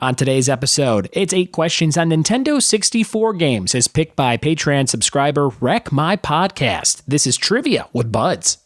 On today's episode, it's 8 questions on Nintendo 64 games as picked by Patreon subscriber Wreck My Podcast. This is Trivia with Buds.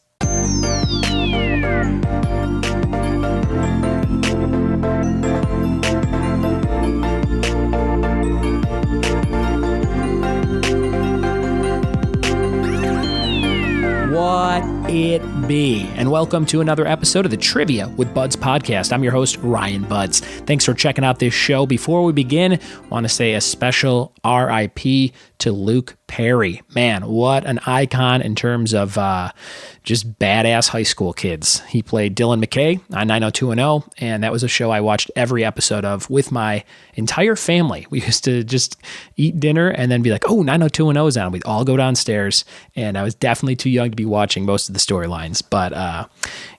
What it be? And welcome to another episode of the Trivia with Buds podcast. I'm your host, Ryan Buds. Thanks for checking out this show. Before we begin, I want to say a special RIP to Luke Perry. Man, what an icon in terms of just badass high school kids. He played Dylan McKay on 90210, and that was a show I watched every episode of with my entire family. We used to just eat dinner and then be like, oh, 90210 is on. We'd all go downstairs, and I was definitely too young to be watching most of the storylines. But,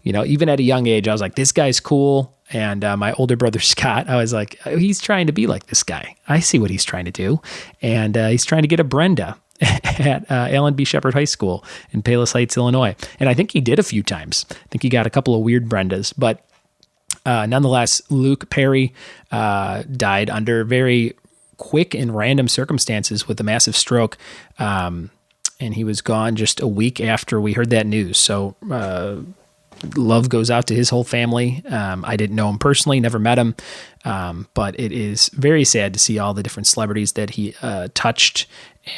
even at a young age, I was like, this guy's cool. And my older brother, Scott, I was like, he's trying to be like this guy. I see what he's trying to do. And he's trying to get a Brenda at Allen B. Shepherd High School in Palos Heights, Illinois. And I think he did a few times. I think he got a couple of weird Brendas. But nonetheless, Luke Perry died under very quick and random circumstances with a massive stroke. And he was gone just a week after we heard that news. So love goes out to his whole family. I didn't know him personally, never met him, but it is very sad to see all the different celebrities that he touched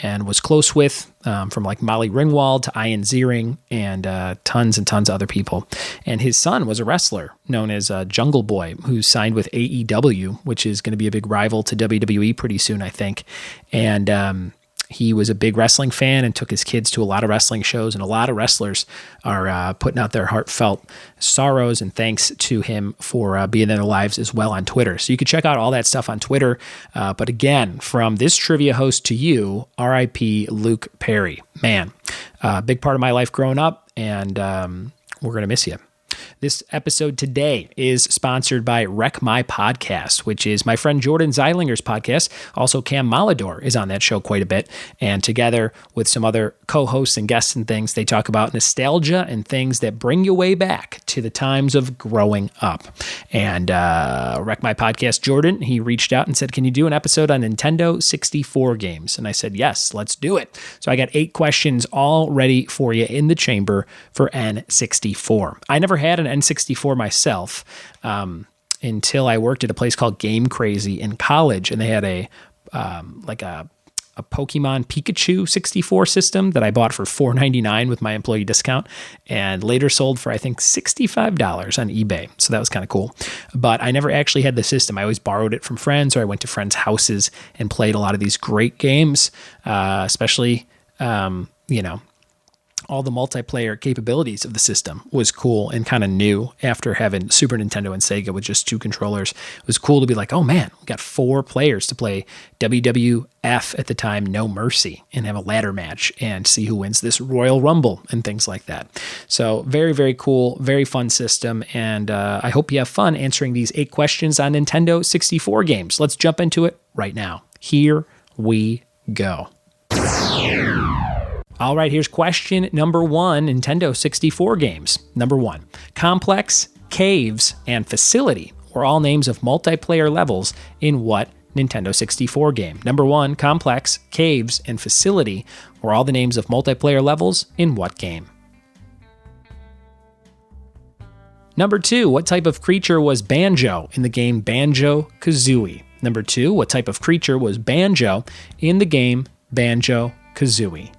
and was close with, from like Molly Ringwald to Ian Ziering and tons and tons of other people. And his son was a wrestler known as Jungle Boy, who signed with AEW, which is going to be a big rival to WWE pretty soon, I think. And he was a big wrestling fan and took his kids to a lot of wrestling shows, and a lot of wrestlers are putting out their heartfelt sorrows and thanks to him for being in their lives as well on Twitter. So you can check out all that stuff on Twitter. But again, from this trivia host to you, RIP Luke Perry. Man, big part of my life growing up, and we're going to miss you. This episode today is sponsored by Wreck My Podcast, which is my friend Jordan Zeilinger's podcast. Also, Cam Malador is on that show quite a bit. And together with some other co-hosts and guests and things, they talk about nostalgia and things that bring you way back to the times of growing up. And Wreck My Podcast, Jordan, he reached out and said, can you do an episode on Nintendo 64 games? And I said, yes, let's do it. So I got 8 questions all ready for you in the chamber for N64. I never had an N64 myself until I worked at a place called Game Crazy in college, and they had a Pokemon Pikachu 64 system that I bought for $4.99 with my employee discount, and later sold for I think $65 on eBay. So that was kind of cool. But I never actually had the system. I always borrowed it from friends, or I went to friends' houses and played a lot of these great games, especially all the multiplayer capabilities of the system was cool and kind of new after having Super Nintendo and Sega with just 2 controllers. It was cool to be like, oh man, we got 4 players to play WWF at the time, No Mercy, and have a ladder match and see who wins this Royal Rumble and things like that. So very, very cool, very fun system. And I hope you have fun answering these 8 questions on Nintendo 64 games. Let's jump into it right now. Here we go. All right, here's question number 1, Nintendo 64 games. Number 1, Complex, Caves, and Facility were all names of multiplayer levels in what Nintendo 64 game? Number 1, Complex, Caves, and Facility were all the names of multiplayer levels in what game? Number 2, what type of creature was Banjo in the game Banjo-Kazooie? Number 2, what type of creature was Banjo in the game Banjo-Kazooie?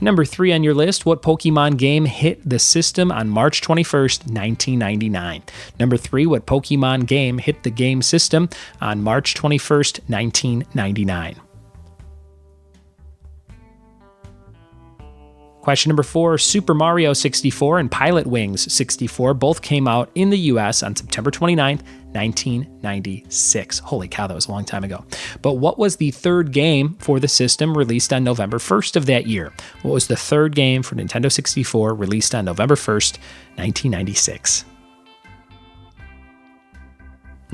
Number 3 on your list, what Pokemon game hit the system on March 21st, 1999? Number 3, what Pokemon game hit the game system on March 21st, 1999? Question number 4, Super Mario 64 and Pilot Wings 64 both came out in the US on September 29th, 1996. Holy cow, that was a long time ago. But what was the third game for the system released on November 1st of that year? What was the third game for Nintendo 64 released on November 1st, 1996?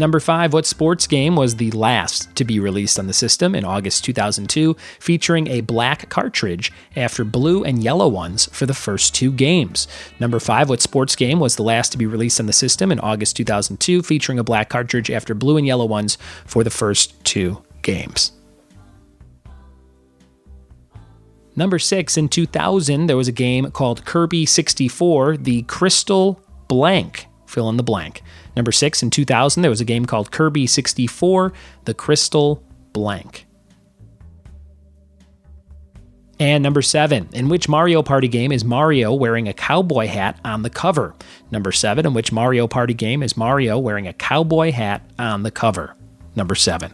Number 5, what sports game was the last to be released on the system in August 2002, featuring a black cartridge after blue and yellow ones for the first 2 games? Number 5, what sports game was the last to be released on the system in August 2002, featuring a black cartridge after blue and yellow ones for the first 2 games? Number 6, in 2000, there was a game called Kirby 64, the Crystal Blank. Fill in the blank. Number 6, in 2000, there was a game called Kirby 64, the Crystal Blank. And number 7, in which Mario Party game is Mario wearing a cowboy hat on the cover? Number 7, in which Mario Party game is Mario wearing a cowboy hat on the cover? Number 7.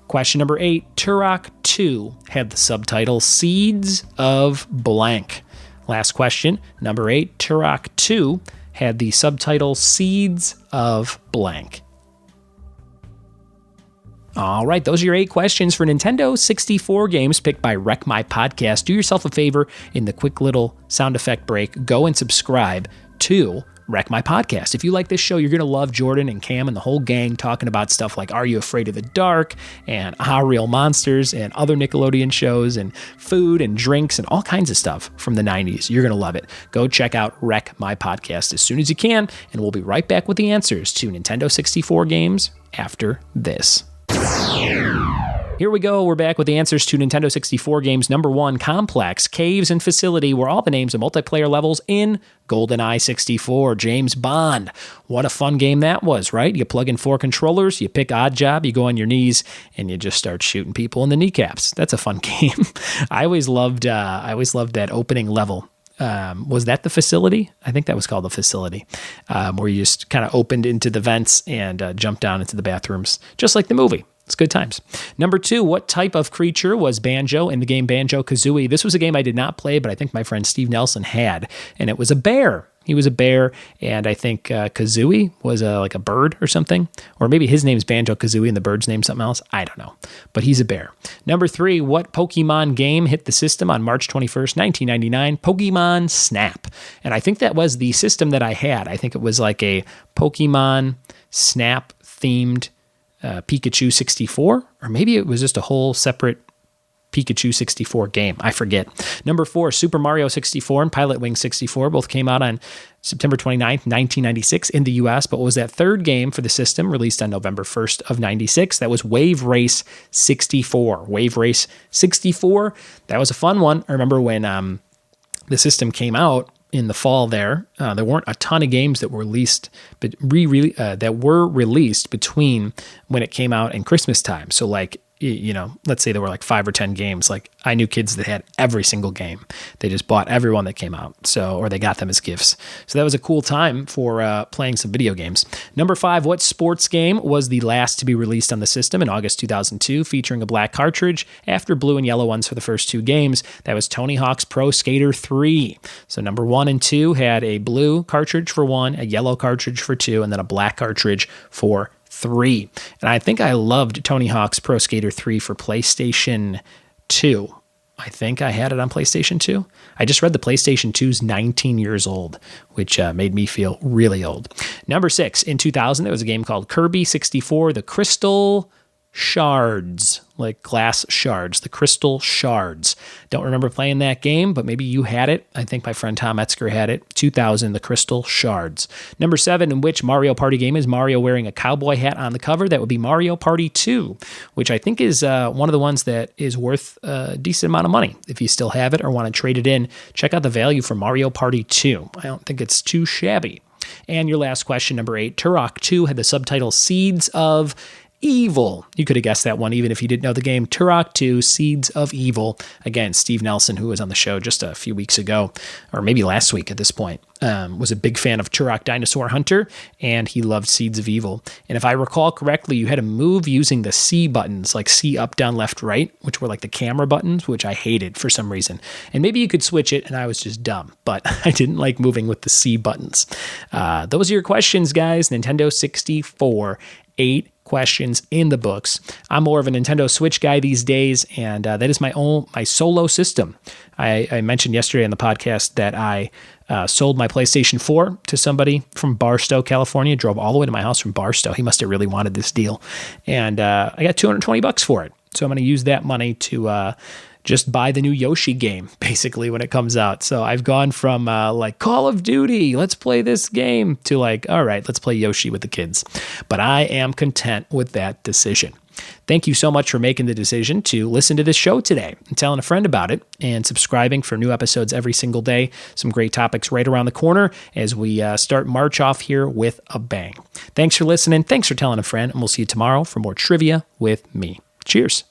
Question number 8, Turok 2 had the subtitle Seeds of Blank. Last question, number 8, Turok 2 had the subtitle Seeds of Blank. All right, those are your 8 questions for Nintendo 64 games picked by Wreck My Podcast. Do yourself a favor in the quick little sound effect break. Go and subscribe to Wreck My Podcast. If you like this show, you're going to love Jordan and Cam and the whole gang talking about stuff like Are You Afraid of the Dark and Real Monsters and other Nickelodeon shows and food and drinks and all kinds of stuff from the 90s. You're going to love it. Go check out Wreck My Podcast as soon as you can, and we'll be right back with the answers to Nintendo 64 games after this. Here we go. We're back with the answers to Nintendo 64 games. Number 1, Complex, Caves, and Facility were all the names of multiplayer levels in GoldenEye 64. James Bond. What a fun game that was, right? You plug in 4 controllers, you pick Odd Job, you go on your knees, and you just start shooting people in the kneecaps. That's a fun game. I always loved that opening level. Was that the Facility? I think that was called the Facility, where you just kind of opened into the vents and jumped down into the bathrooms, just like the movie. It's good times. Number 2, what type of creature was Banjo in the game Banjo-Kazooie? This was a game I did not play, but I think my friend Steve Nelson had, and it was a bear. He was a bear, and I think Kazooie was like a bird or something. Or maybe his name's Banjo-Kazooie and the bird's name's something else. I don't know. But he's a bear. Number 3, what Pokemon game hit the system on March 21st, 1999? Pokemon Snap. And I think that was the system that I had. I think it was like a Pokemon Snap-themed Pikachu 64, or maybe it was just a whole separate Pikachu 64 game. I forget. Number 4, Super Mario 64 and Pilot Wings 64 both came out on September 29th, 1996 in the US, but what was that third game for the system released on November 1st of 96? That was Wave Race 64. Wave Race 64, that was a fun one. I remember when the system came out in the fall there weren't a ton of games that were released, but that were released between when it came out and Christmas time. So like, you know, let's say there were like 5 or 10 games. Like I knew kids that had every single game. They just bought every one that came out. Or they got them as gifts. So that was a cool time for playing some video games. Number 5, what sports game was the last to be released on the system in August 2002, featuring a black cartridge after blue and yellow ones for the first 2 games? That was Tony Hawk's Pro Skater 3. So number 1 and 2 had a blue cartridge for 1, a yellow cartridge for 2, and then a black cartridge for 3. And I think I loved Tony Hawk's Pro Skater 3 for PlayStation 2. I think I had it on PlayStation 2. I just read the PlayStation 2's 19 years old, which made me feel really old. Number 6, in 2000, there was a game called Kirby 64, the Crystal Shards, like glass shards, the Crystal Shards. Don't remember playing that game, but maybe you had it. I think my friend Tom Etzker had it. 2000, the Crystal Shards. Number 7, in which Mario Party game is Mario wearing a cowboy hat on the cover? That would be Mario Party 2, which I think is one of the ones that is worth a decent amount of money. If you still have it or want to trade it in, check out the value for Mario Party 2. I don't think it's too shabby. And your last question, number 8, Turok 2 had the subtitle Seeds of Evil. You could have guessed that one even if you didn't know the game. Turok 2, Seeds of Evil. Again, Steve Nelson, who was on the show just a few weeks ago, or maybe last week at this point, was a big fan of Turok Dinosaur Hunter, and he loved Seeds of Evil. And if I recall correctly, you had to move using the C buttons, like C up, down, left, right, which were like the camera buttons, which I hated for some reason. And maybe you could switch it, and I was just dumb, but I didn't like moving with the C buttons. Those are your questions, guys. Nintendo 64 8 questions in the books. I'm more of a Nintendo Switch guy these days, and that is my solo system. I mentioned yesterday on the podcast that I sold my PlayStation 4 to somebody from Barstow, California. Drove all the way to my house from Barstow. He must have really wanted this deal, and I got $220 for it. So I'm going to use that money to just buy the new Yoshi game, basically, when it comes out. So I've gone from like Call of Duty, let's play this game, to like, all right, let's play Yoshi with the kids. But I am content with that decision. Thank you so much for making the decision to listen to this show today and telling a friend about it and subscribing for new episodes every single day. Some great topics right around the corner as we start March off here with a bang. Thanks for listening. Thanks for telling a friend. And we'll see you tomorrow for more trivia with me. Cheers.